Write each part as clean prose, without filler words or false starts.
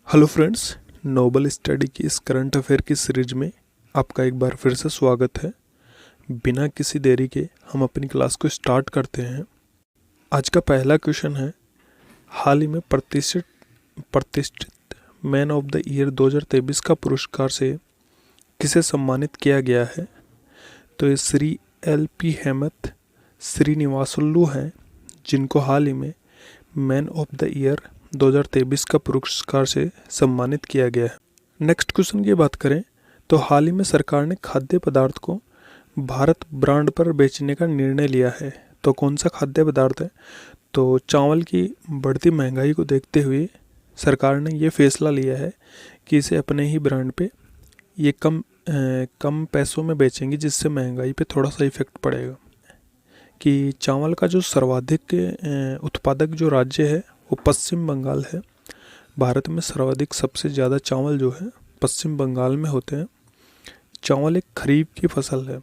Hello friends, Nobel study की इस current affair की सीरीज में आपका एक बार फिर से स्वागत है। बिना किसी देरी के हम अपनी क्लास को स्टार्ट करते हैं। आज का पहला क्वेश्चन है, हाल ही में प्रतिष्ठित मैन ऑफ द ईयर 2023 का पुरस्कार से किसे सम्मानित किया गया है? तो ये श्री LP हेमंत श्रीनिवासुलु हैं, जिनको हाल ही में मैन ऑफ द ईयर 2023 का पुरस्कार से सम्मानित किया गया है। नेक्स्ट क्वेश्चन की बात करें तो हाल ही में सरकार ने खाद्य पदार्थ को भारत ब्रांड पर बेचने का निर्णय लिया है। तो कौन सा खाद्य पदार्थ है? तो चावल की बढ़ती महंगाई को देखते हुए सरकार ने ये फैसला लिया है कि इसे अपने ही ब्रांड पे ये कम पैसों में बेचेंगे, जिससे महंगाई पे थोड़ा सा इफेक्ट पड़ेगा। कि चावल का जो सर्वाधिक उत्पादक जो राज्य है वो पश्चिम बंगाल है। भारत में सर्वाधिक सबसे ज़्यादा चावल जो है पश्चिम बंगाल में होते हैं। चावल एक खरीफ की फसल है।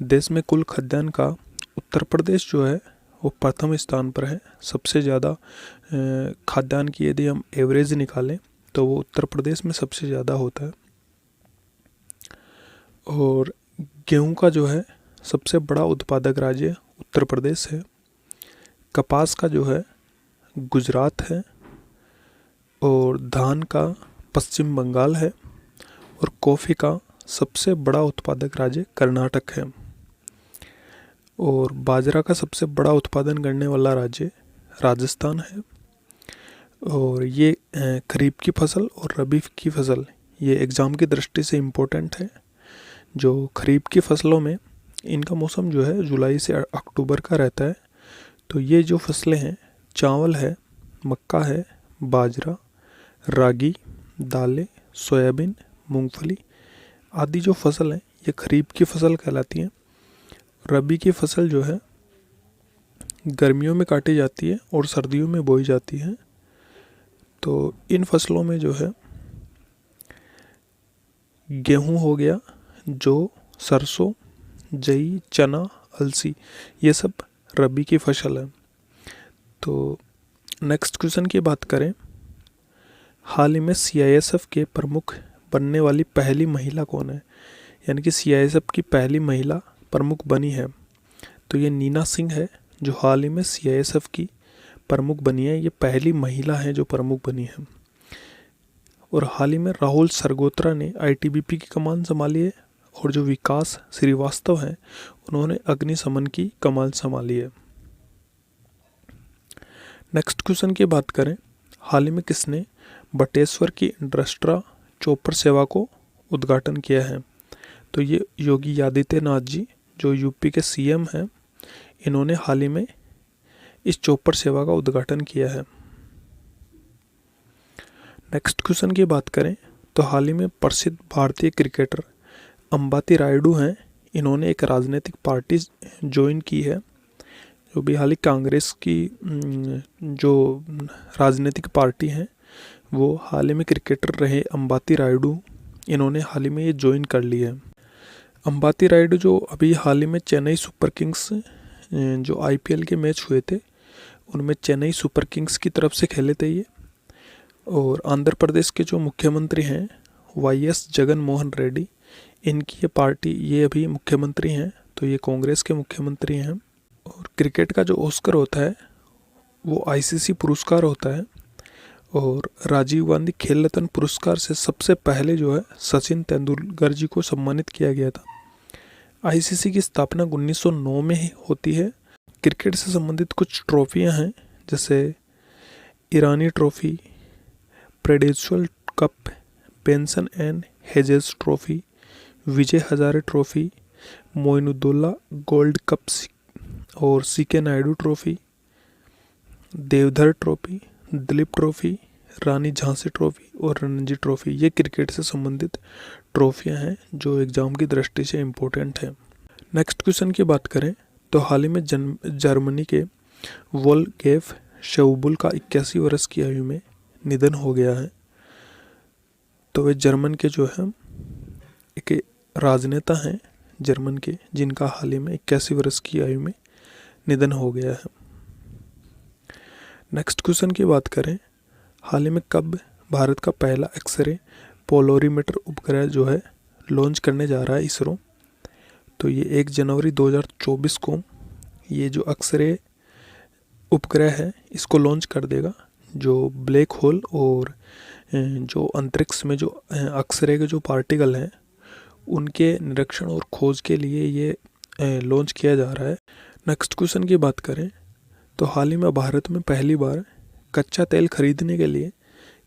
देश में कुल खाद्यान्न का उत्तर प्रदेश जो है वो प्रथम स्थान पर है। सबसे ज़्यादा खाद्यान्न की यदि हम एवरेज निकालें तो वो उत्तर प्रदेश में सबसे ज़्यादा होता है। और गेहूं का जो है सबसे बड़ा उत्पादक राज्य उत्तर प्रदेश है। कपास का जो है गुजरात है और धान का पश्चिम बंगाल है और कॉफ़ी का सबसे बड़ा उत्पादक राज्य कर्नाटक है। और बाजरा का सबसे बड़ा उत्पादन करने वाला राज्य राजस्थान है। और ये खरीफ की फसल और रबी की फसल ये एग्ज़ाम की दृष्टि से इम्पोर्टेंट है। जो खरीफ की फसलों में इनका मौसम जो है जुलाई से अक्टूबर का रहता है। तो ये जो फसलें हैं, चावल है, मक्का है, बाजरा, रागी, दालें, सोयाबीन, मूंगफली आदि जो फसल हैं ये खरीफ की फसल कहलाती हैं। रबी की फसल जो है गर्मियों में काटी जाती है और सर्दियों में बोई जाती है। तो इन फसलों में जो है गेहूं हो गया, जौ, सरसों, जई, चना, अलसी, ये सब रबी की फसल है। तो नेक्स्ट क्वेश्चन की बात करें, हाल ही में CISF के प्रमुख बनने वाली पहली महिला कौन है? यानी कि CISF की पहली महिला प्रमुख बनी है। तो ये नीना सिंह है, जो हाल ही में CISF की प्रमुख बनी है। ये पहली महिला है जो प्रमुख बनी है। और हाल ही में राहुल सरगोत्रा ने ITBP की कमान संभाली है और जो विकास श्रीवास्तव हैं उन्होंने अग्निशमन की कमान संभाली है। नेक्स्ट क्वेश्चन की बात करें, हाल ही में किसने बटेश्वर की इंडस्ट्रा चॉपर सेवा को उद्घाटन किया है? तो ये योगी आदित्यनाथ जी, जो यूपी के CM हैं, इन्होंने हाल ही में इस चॉपर सेवा का उद्घाटन किया है। नेक्स्ट क्वेश्चन की बात करें तो हाल ही में प्रसिद्ध भारतीय क्रिकेटर अंबाती रायडू हैं, इन्होंने एक राजनीतिक पार्टी ज्वाइन की है। जो भी हाल ही कांग्रेस की जो राजनीतिक पार्टी हैं वो हाल ही में क्रिकेटर रहे अंबाती रायडू, इन्होंने हाल ही में ये ज्वाइन कर ली है। अंबाती रायडू जो अभी हाल ही में चेन्नई सुपर किंग्स जो IPL के मैच हुए थे उनमें चेन्नई सुपर किंग्स की तरफ से खेले थे ये। और आंध्र प्रदेश के जो मुख्यमंत्री हैं YS जगन मोहन रेड्डी, इनकी ये पार्टी ये अभी मुख्यमंत्री हैं। तो ये कांग्रेस के मुख्यमंत्री हैं। और क्रिकेट का जो ऑस्कर होता है वो ICC पुरस्कार होता है। और राजीव गांधी खेल रत्न पुरस्कार से सबसे पहले जो है सचिन तेंदुलकर जी को सम्मानित किया गया था। ICC की स्थापना 1909 में ही होती है। क्रिकेट से संबंधित कुछ ट्रॉफियां हैं, जैसे Irani trophy, Prudential cup, Benson and Hedges trophy, Vijay Hazare trophy, Moinuddowla gold cup और CK Naidu trophy, Deodhar trophy, Duleep trophy, Rani Jhansi trophy और रणजी ट्रॉफी, ये क्रिकेट से संबंधित ट्रॉफियां हैं जो एग्ज़ाम की दृष्टि से इम्पोर्टेंट है। नेक्स्ट क्वेश्चन की बात करें तो हाल ही में जर्मनी के वोल्फगैंग शौबुल का 81 वर्ष की आयु में निधन हो गया है। तो वे जर्मन के जो है एक राजनेता हैं जर्मन के, जिनका हाल ही में 81 वर्ष की आयु में निधन हो गया है। नेक्स्ट क्वेश्चन की बात करें, हाल ही में कब भारत का पहला एक्सरे पोलोरीमीटर उपग्रह जो है लॉन्च करने जा रहा है इसरो। तो ये 1 जनवरी 2024 को ये जो एक्सरे उपग्रह है इसको लॉन्च कर देगा, जो ब्लैक होल और जो अंतरिक्ष में जो एक्सरे के जो पार्टिकल हैं उनके निरीक्षण और खोज के लिए ये लॉन्च किया जा रहा है। नेक्स्ट क्वेश्चन की बात करें तो हाल ही में भारत में पहली बार कच्चा तेल खरीदने के लिए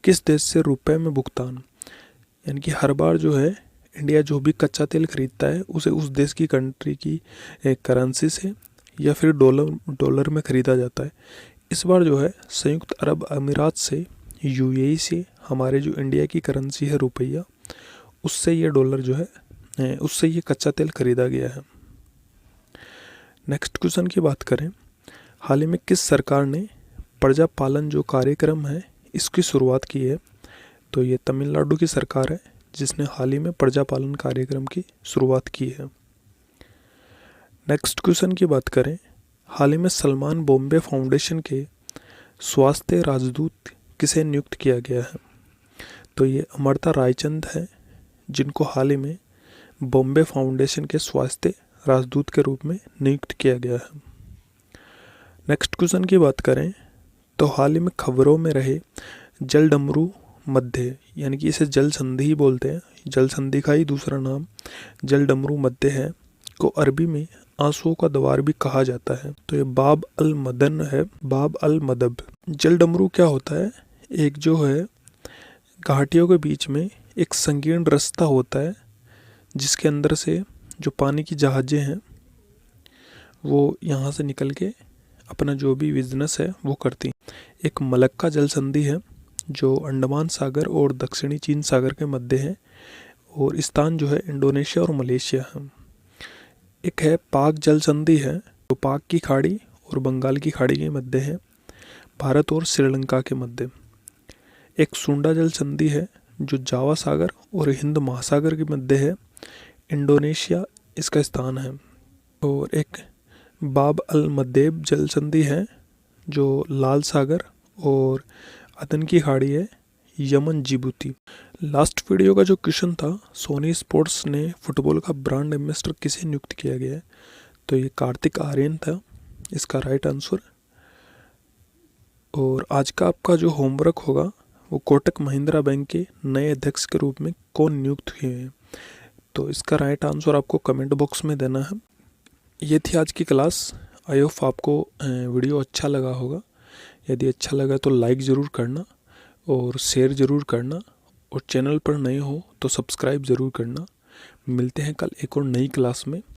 किस देश से रुपए में भुगतान, यानी कि हर बार जो है इंडिया जो भी कच्चा तेल खरीदता है उसे उस देश की कंट्री की करेंसी से या फिर डॉलर में खरीदा जाता है। इस बार जो है संयुक्त अरब अमीरात से, यूएई से हमारे जो इंडिया की करेंसी है रुपया, उससे ये डॉलर जो है उससे ये कच्चा तेल खरीदा गया है। नेक्स्ट क्वेश्चन की बात करें, हाल ही में किस सरकार ने प्रजा पालन जो कार्यक्रम है इसकी शुरुआत की है? तो ये तमिलनाडु की सरकार है जिसने हाल ही में प्रजा पालन कार्यक्रम की शुरुआत की है। नेक्स्ट क्वेश्चन की बात करें, हाल ही में सलमान बॉम्बे फाउंडेशन के स्वास्थ्य राजदूत किसे नियुक्त किया गया है? तो ये अमृता रायचंद है जिनको हाल ही में बॉम्बे फाउंडेशन के स्वास्थ्य राजदूत के रूप में नियुक्त किया गया है। नेक्स्ट क्वेश्चन की बात करें तो हाल ही में खबरों में रहे जलडमरू मध्य, यानी कि इसे जल संधि ही बोलते हैं, जल संधि का ही दूसरा नाम जलडमरू मध्य है, को अरबी में आंसुओं का द्वार भी कहा जाता है। तो ये बाब अल मदन है, बाब अल मदब। जलडमरू क्या होता है? एक जो है घाटियों के बीच में एक संकीर्ण रास्ता होता है जिसके अंदर से जो पानी की जहाज़ें हैं वो यहाँ से निकल के अपना जो भी बिजनेस है वो करती। एक मलक्का जल संधि है जो अंडमान सागर और दक्षिणी चीन सागर के मध्य है, और स्थान जो है इंडोनेशिया और मलेशिया है। एक है पाक जल संधि है जो पाक की खाड़ी और बंगाल की खाड़ी के मध्य है, भारत और श्रीलंका के मध्य। एक सुंडा जल संधि है जो जावा सागर और हिंद महासागर के मध्य है, इंडोनेशिया इसका स्थान है। और एक बाब अल मदेब जल संधि है जो लाल सागर और अदन की खाड़ी है, यमन जिबूती। लास्ट वीडियो का जो क्वेश्चन था, सोनी स्पोर्ट्स ने फुटबॉल का ब्रांड एम्बेसडर किसे नियुक्त किया गया है? तो ये कार्तिक आर्यन था इसका राइट आंसर। और आज का आपका जो होमवर्क होगा वो कोटक महिंद्रा बैंक के नए अध्यक्ष के रूप में कौन नियुक्त हुए हैं, तो इसका राइट आंसर आपको कमेंट बॉक्स में देना है। ये थी आज की क्लास। आई होप आपको वीडियो अच्छा लगा होगा। यदि अच्छा लगा तो लाइक ज़रूर करना और शेयर ज़रूर करना, और चैनल पर नए हो तो सब्सक्राइब ज़रूर करना। मिलते हैं कल एक और नई क्लास में।